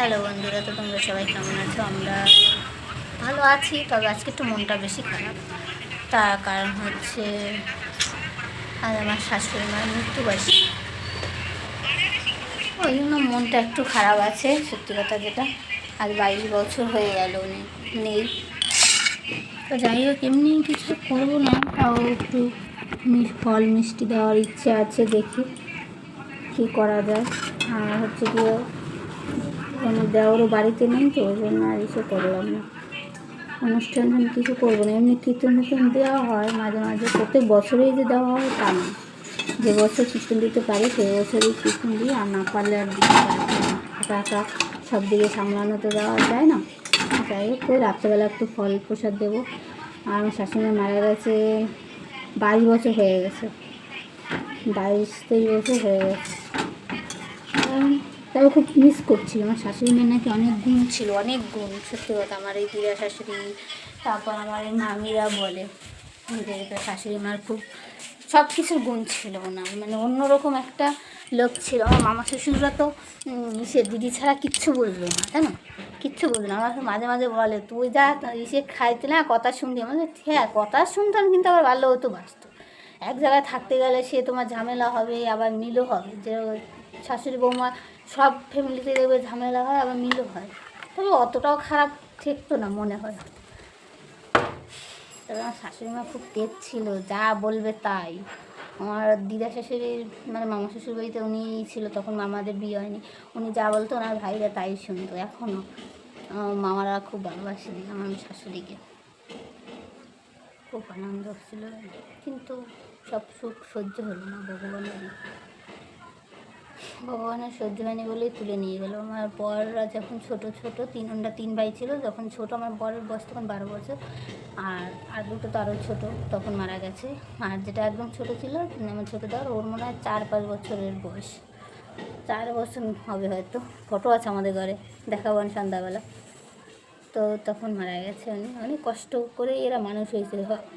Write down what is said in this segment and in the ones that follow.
Hello বন্ধুরা, তো তোমরা সবাই কেমন আছো? আমরা ভালো আছি, তবে আজকে একটু মনটা বেশি খারাপ। তার কারণ হচ্ছে আজ আমার শাশুড়ি মার মৃত্যুবার্ষিকী, ওই জন্য মনটা একটু খারাপ আছে। সত্যি কথা যেটা, আজ 22 বছর হয়ে গেল উনি নেই। তো যাই হোক, এমনি কিছু করবো না, তাও একটু ফল মিষ্টি দেওয়ার ইচ্ছে আছে, দেখি কী করা যায়। আর হচ্ছে গিয়ে আমার দেওয়ারও বাড়িতে নেই, তো ওই জন্য আর এসে করলাম না। অনুষ্ঠান কিছু করবো না, এমনি কীর্তন দেওয়া হয় মাঝে মাঝে, প্রত্যেক বছরেই যে দেওয়া হয় তা না। যে বছর কীর্তন দিতে পারি সেই বছরই কীর্তন দিই, আর না পারলে আর দিতে পারি না। একা একা সব দিকে সামলানো তো দেওয়া যায় না। যাই হোক, তো রাত্রেবেলা একটু ফল প্রসাদ দেবো। আর আমার শাশুড়ি মারা গেছে 22 বছর হয়ে গেছে, 22-23 বছর হয়ে গেছে। তাও খুব মিস করছি। আমার শাশুড়ি মেয়ের নাকি অনেক গুণ ছিল, অনেক গুণ। সত্যি কথা, আমার এই দিদা শাশুড়ি, তারপর আমার এই মামিরা বলে যে শাশুড়ি মার খুব সব কিছুর গুণ ছিল ওনার, মানে অন্যরকম একটা লোক ছিল। আমার মামা শ্বশুররা তো সে দিদি ছাড়া কিচ্ছু বুঝলো না, তাই না? কিচ্ছু বুঝলো না। আমার মাঝে মাঝে বলে, তুই যা ইসে খাইতে না কথা শুনবি। আমাদের হ্যাঁ, কথা শুনতাম, কিন্তু আবার ভালো হতো বাঁচত। এক জায়গায় থাকতে গেলে সে তোমার ঝামেলা হবে, আবার মিলও হবে। যে শাশুড়ি বৌমা সব ফ্যামিলিতে দেখবে ঝামেলা হয়, আবার মিলও হয়, তবে অতটাও খারাপ ঠেকতো না মনে হয়। তবে আমার শাশুড়ি মা খুব তেজ ছিল, যা বলবে তাই। আমার দিদা শাশুড়ির মানে মামা শ্বশুর বাড়িতে উনি ছিল, তখন মামাদের বিয়ে হয়নি। উনি যা বলতো ওনার ভাইরা তাই শুনতো। এখনও মামারা খুব ভালোবাসে আমার শাশুড়িকে, খুব আনন্দ ছিল। কিন্তু সব সুখ সহ্য হলো না, ভগবানের সহ্য হয়নি বলেই তুলে নিয়ে গেলো। আমার বররা যখন ছোট আমরা 3 ভাই ছিল, যখন ছোট আমার বরের বয়স তখন 12 বছর, আর দুটো তো আরও ছোটো, তখন মারা গেছে। আর যেটা একদম ছোট ছিল আমার ছোটো দেওয়ার, ওর মনে হয় 4-5 বছরের বয়স, 4 বছর হবে হয়তো। ফটো আছে আমাদের ঘরে, দেখাবো আমি সন্ধ্যাবেলা। তো তখন মারা গেছে উনি। অনেক কষ্ট করে এরা মানুষ হয়েছে।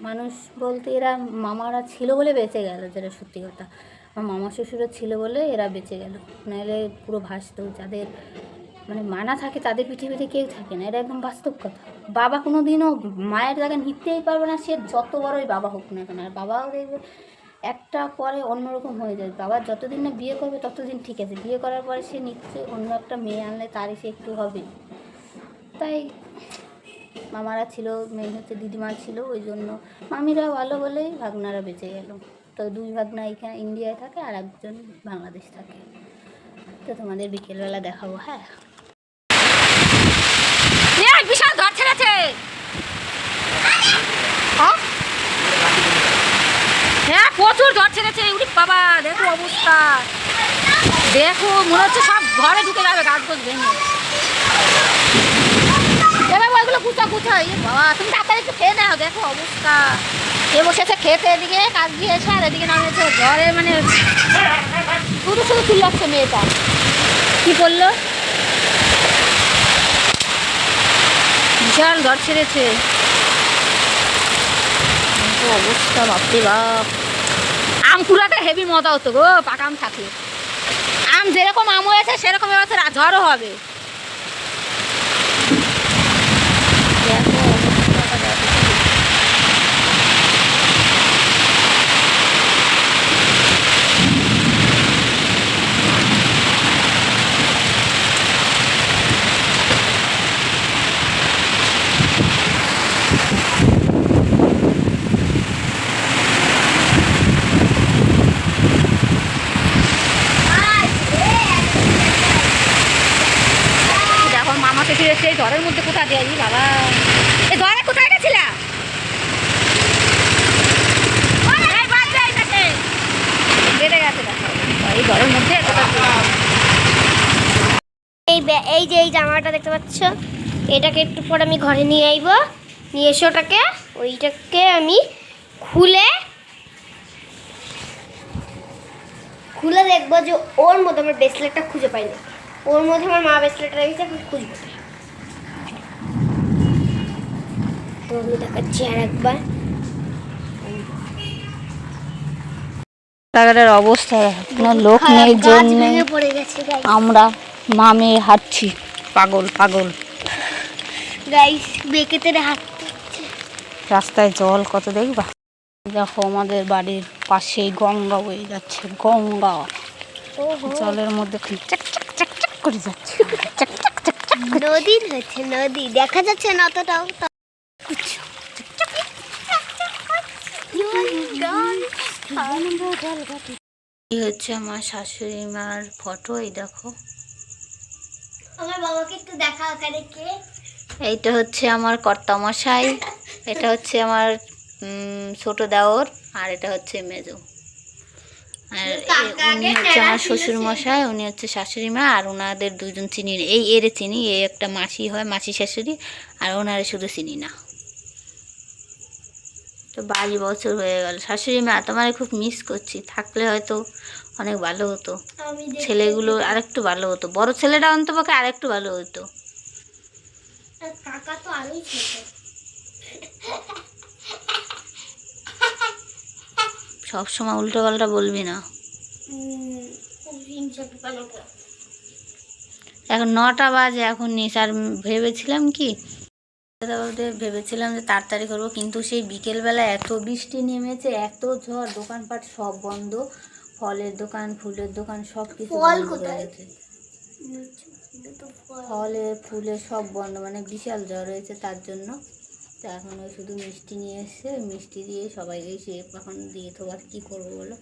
মানুষ বলতে এরা মামারা ছিল বলে বেঁচে গেল, যেটা সত্যি কথা। আমার মামা শ্বশুরও ছিল বলে এরা বেঁচে গেল, নাহলে পুরো ভাসত। যাদের মানে মানা থাকে তাদের পৃথিবীতে কেউ থাকে না, এটা একদম বাস্তব কথা। বাবা কোনো দিনও মায়ের জায়গায় নিতেই পারবে না, সে যত বড়ই বাবা হোক না কেন। আর বাবাও দেখবে একটা পরে অন্যরকম হয়ে যায়। বাবা যতদিন না বিয়ে করবে ততদিন ঠিক আছে, বিয়ে করার পরে সে নিশ্চয়ই অন্য একটা মেয়ে আনলে তারই সে একটু হবে। তাই মামারা ছিল, মেয়ে হচ্ছে দিদিমা ছিল, ওই জন্য মামিরা ভালো বলেই ভাগনারা বেঁচে গেল। তো 2 ভাগনা এখানে ইন্ডিয়ায় থাকে, আর একজন বাংলাদেশ থাকে। তো তোমাদের বিকেলবেলা দেখাবো। হ্যাঁ, বিশাল ঝড় ছেড়েছে। হ্যাঁ, প্রচুর ঝড় ছেড়েছে। উনি বাবা, দেখো অবস্থা, দেখো মনে হচ্ছে সব ঘরে ঢুকে যাবে, গাছ গোছ ভেঙে। এবার ওইগুলো গুছা বাবা, তুমি তাড়াতাড়ি একটু খেয়ে নাও, দেখো অবস্থা। এ বসেছে খেতে, এদিকে কাজ দিয়েছে, আর এদিকে নামিয়েছে ঝড়ে, মানে শুধু চিল্লাচ্ছে মেয়েটা। কি করলো, বিশাল ঝড় ছেড়েছে, অবস্থা বাপরে বাপ। আম কুড়াতে হেভি মজা হতো গো, পাকা আম থাকলে। আম যেরকম আম হয়েছে সেরকম এবছর ঝড়ও হবে। সেই ঝড়ের মধ্যে কোথা দিয়ে বাবা, এই ঝড়ে কোথায় গেছিলা? বেড়ে গেছে এই ঝড়ের মধ্যে। এই যে এই জামাটা দেখতে পাচ্ছ, এটাকে একটু পরে আমি ঘরে নিয়ে আইব, নিয়ে এসে ওইটাকে আমি খুলে দেখবো যে ওর মধ্যে আমার ব্রেসলেটটা খুঁজে পাইনি। ওর মধ্যে আমার মা ব্রেসলেটটা রেখেছে, খুঁজবো। তো আমি দেখাচ্ছি আর একবার। রাস্তাঘাটের অবস্থা, কোনো লোক নেই জন্য আমরা মা মেয়ে হাঁটছি। পাগল পাগল। গাইস বেকেতে হাঁটতে রাস্তায় জল কত দেখবা। দেখো আমাদের বাড়ির পাশেই গঙ্গা বয়ে যাচ্ছে, গঙ্গা জলের মধ্যে খালি চাক চাক চাক চাক করে যাচ্ছে, চাক চাক চাক চাক করে। নদী হচ্ছে নদী, দেখা যাচ্ছে না অতটাও। এই হচ্ছে আমার শাশুড়ি মার ফটো, এই দেখো। আমার বাবাকে একটু দেখা ওখানে কে। এইটা হচ্ছে আমার কর্তামশাই, এটা হচ্ছে আমার ছোট দেওর, আর এটা হচ্ছে মেজো। আর উনি হচ্ছে আমার শ্বশুর মশাই, উনি হচ্ছে শাশুড়ি মা, আর ওনাদের দুজন চিনি না। এই এরে চিনি, এই একটা মাসি হয়, মাসি শাশুড়ি, আর ওনারে শুধু চিনি না। তো 22 বছর হয়ে গেল। শাশুড়ি মা তোমার খুব মিস করছি, থাকলে হয়তো অনেক ভালো হতো, ছেলেগুলো আরেকটু ভালো হতো, বড় ছেলেটা অন্তপক্ষে আরেকটু ভালো হতো। কাকা তো আরোই ছোট। সবসময় উল্টো পাল্টা বলবি না। এখন 9টা বাজে, এখন নিস। আর ভেবেছিলাম কি, ভেবেছিলাম যে তাড়াতাড়ি করবো, কিন্তু সেই বিকেলবেলা এত বৃষ্টি নেমেছে, এত ঝড়, দোকানপাট সব বন্ধ, ফলের দোকান, ফুলের দোকান, সব কিছু বন্ধ হয়ে গেছে। ফলে ফুলে সব বন্ধ, মানে বিশাল জ্বর হয়েছে তার জন্য। তো এখন ওই শুধু মিষ্টি নিয়ে এসছে, মিষ্টি দিয়ে সবাইকে সে এখন দিয়ে তো আর কী করবো বলো।